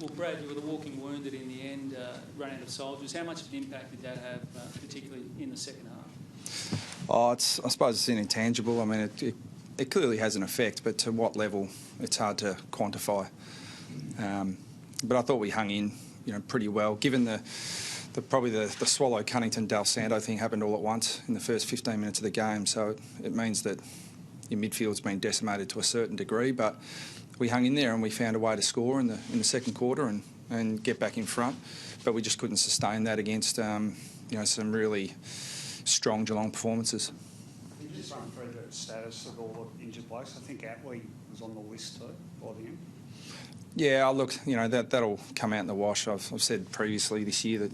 Well, Brad, you were the walking wounded in the end, run out of soldiers. How much of an impact did that have, particularly in the second half? Oh, I suppose it's an intangible. I mean, it clearly has an effect, but to what level, it's hard to quantify. But I thought we hung in, pretty well, given probably the Swallow Cunnington Dal Santo thing happened all at once in the first 15 minutes of the game. So it means that your midfield's been decimated to a certain degree, but we hung in there and we found a way to score in the second quarter and get back in front. But we just couldn't sustain that against some really strong Geelong performances. Can you just run through the status of all the injured blokes? I think Atley was on the list too by the end. Yeah, look, that'll come out in the wash. I've said previously this year that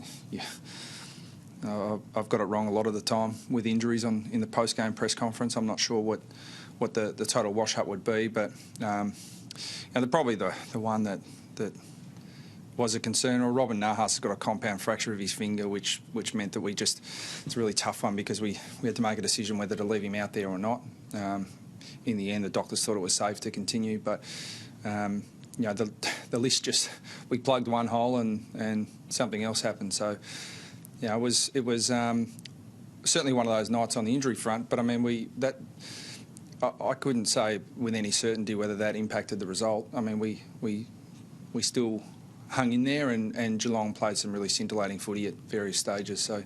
I've got it wrong a lot of the time with injuries in the post-game press conference. I'm not sure what the total wash-up would be, but probably the one that was a concern. Or Robin Nahas has got a compound fracture of his finger, which meant that it's a really tough one because we had to make a decision whether to leave him out there or not. In the end, the doctors thought it was safe to continue, but the list we plugged one hole and something else happened. So it was certainly one of those nights on the injury front. But I mean I couldn't say with any certainty whether that impacted the result. I mean we still hung in there and Geelong played some really scintillating footy at various stages. So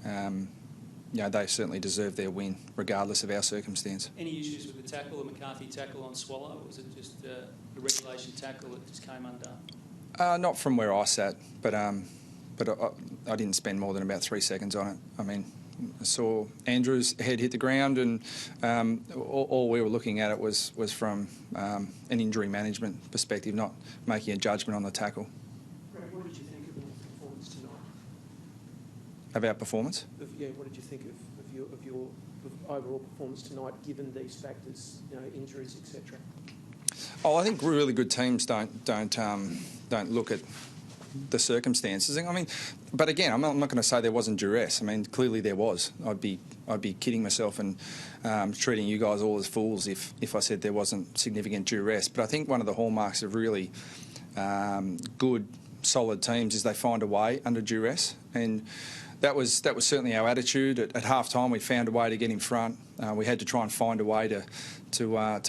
they certainly deserved their win, regardless of our circumstance. Any issues with the tackle, the McCarthy tackle on Swallow, or was it just a regulation tackle that just came undone? Not from where I sat, but I didn't spend more than about 3 seconds on it. I mean, I saw Andrew's head hit the ground, and all we were looking at it was from an injury management perspective, not making a judgment on the tackle. Brad, what did you think of the performance tonight? Of our performance? What did you think of your overall performance tonight, given these factors, injuries, etc.? Oh, I think really good teams don't look at the circumstances. I mean, but again, I'm not going to say there wasn't duress. I mean, clearly there was. I'd be kidding myself and treating you guys all as fools if I said there wasn't significant duress. But I think one of the hallmarks of really good, solid teams is they find a way under duress, and that was certainly our attitude. At half time, we found a way to get in front. We had to try and find a way to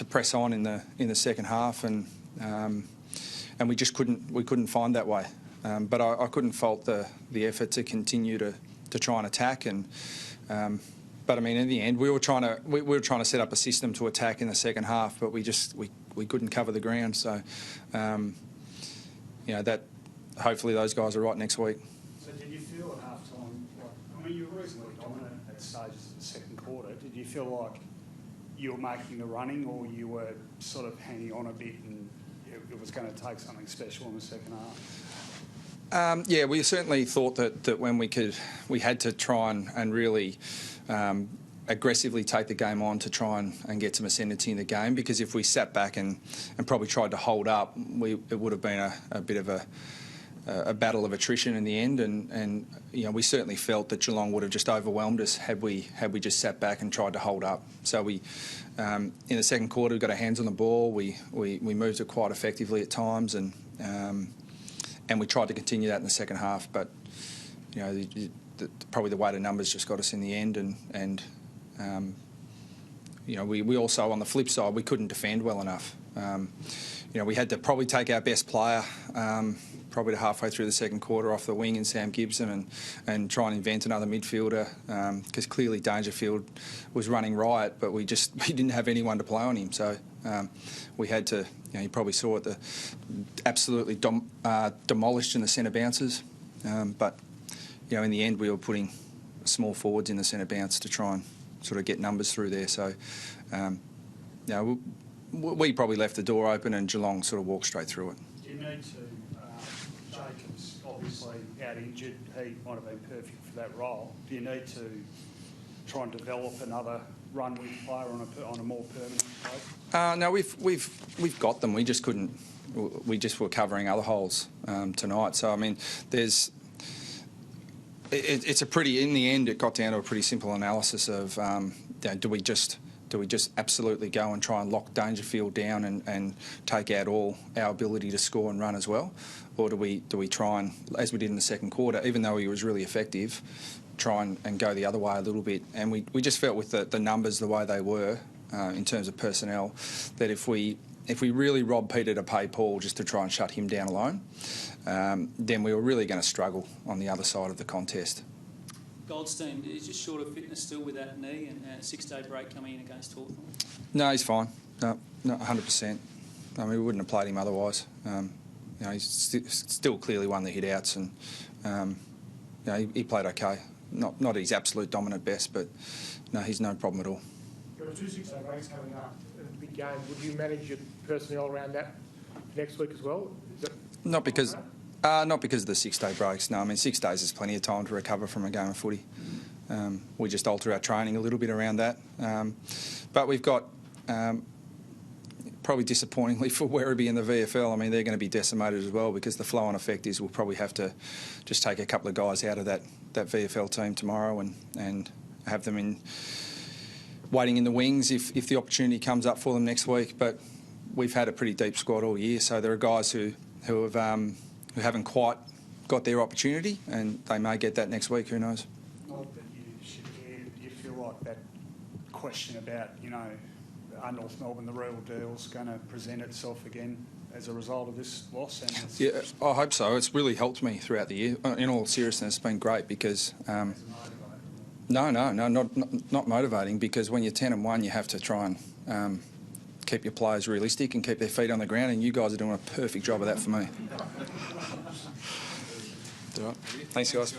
press on in the second half, and we just couldn't find that way. But I couldn't fault the effort to continue to try and attack. But I mean, in the end, we were trying to set up a system to attack in the second half, but we couldn't cover the ground. So that hopefully those guys are right next week. So did you feel at half time, you were reasonably dominant at stages of the second quarter. Did you feel like you were making the running, or you were sort of hanging on a bit and it was going to take something special in the second half? We certainly thought that when we had to try and really aggressively take the game on to try and get some ascendancy in the game, because if we sat back and probably tried to hold up, it would have been a bit of a battle of attrition in the end, and we certainly felt that Geelong would have just overwhelmed us had we just sat back and tried to hold up. So we, in the second quarter, we got our hands on the ball. We moved it quite effectively at times, and we tried to continue that in the second half. But probably the weight of numbers just got us in the end, and we also, on the flip side, we couldn't defend well enough. We had to probably take our best player probably to halfway through the second quarter off the wing in Sam Gibson and try and invent another midfielder, because clearly Dangerfield was running riot, but we didn't have anyone to play on him. So we had to, you probably saw it, absolutely demolished in the centre bounces. But in the end, we were putting small forwards in the centre bounce to try and sort of get numbers through there. So we probably left the door open and Geelong sort of walked straight through it. Do you need to, Jacobs obviously out injured, he might have been perfect for that role. Do you need to try and develop another run-with player on a more permanent place? No, we've got them. We just couldn't. We just were covering other holes tonight. So I mean, it's a pretty. In the end, it got down to a pretty simple analysis of do we just Do we just absolutely go and try and lock Dangerfield down and take out all our ability to score and run as well? Or do we try and, as we did in the second quarter, even though he was really effective, try and go the other way a little bit? And we just felt with the numbers the way they were in terms of personnel, that if we really robbed Peter to pay Paul just to try and shut him down alone, then we were really going to struggle on the other side of the contest. Goldstein, is just short of fitness still with that knee and a 6-day break coming in against Hawthorn? No, he's fine. No, 100%. I mean, we wouldn't have played him otherwise. He's still clearly one of the hit-outs, and he played okay. Not at his absolute dominant best, but no, he's no problem at all. There are 2 6-day breaks coming up in the big game. Would you manage your personnel around that next week as well? Not because of the 6-day breaks. No, I mean, 6 days is plenty of time to recover from a game of footy. We just alter our training a little bit around that. But we've got, probably disappointingly for Werribee and the VFL, I mean, they're going to be decimated as well, because the flow-on effect is we'll probably have to just take a couple of guys out of that VFL team tomorrow and have them in waiting in the wings if the opportunity comes up for them next week. But we've had a pretty deep squad all year, so there are guys who haven't quite got their opportunity, and they may get that next week. Who knows? Not that you should hear. Do you feel like that question about, North Melbourne, the real deal's going to present itself again as a result of this loss? Yeah, I hope so. It's really helped me throughout the year. In all seriousness, it's been great because. No, not motivating, because when you're 10-1, you have to try and keep your players realistic and keep their feet on the ground, and you guys are doing a perfect job of that for me. Thanks, guys.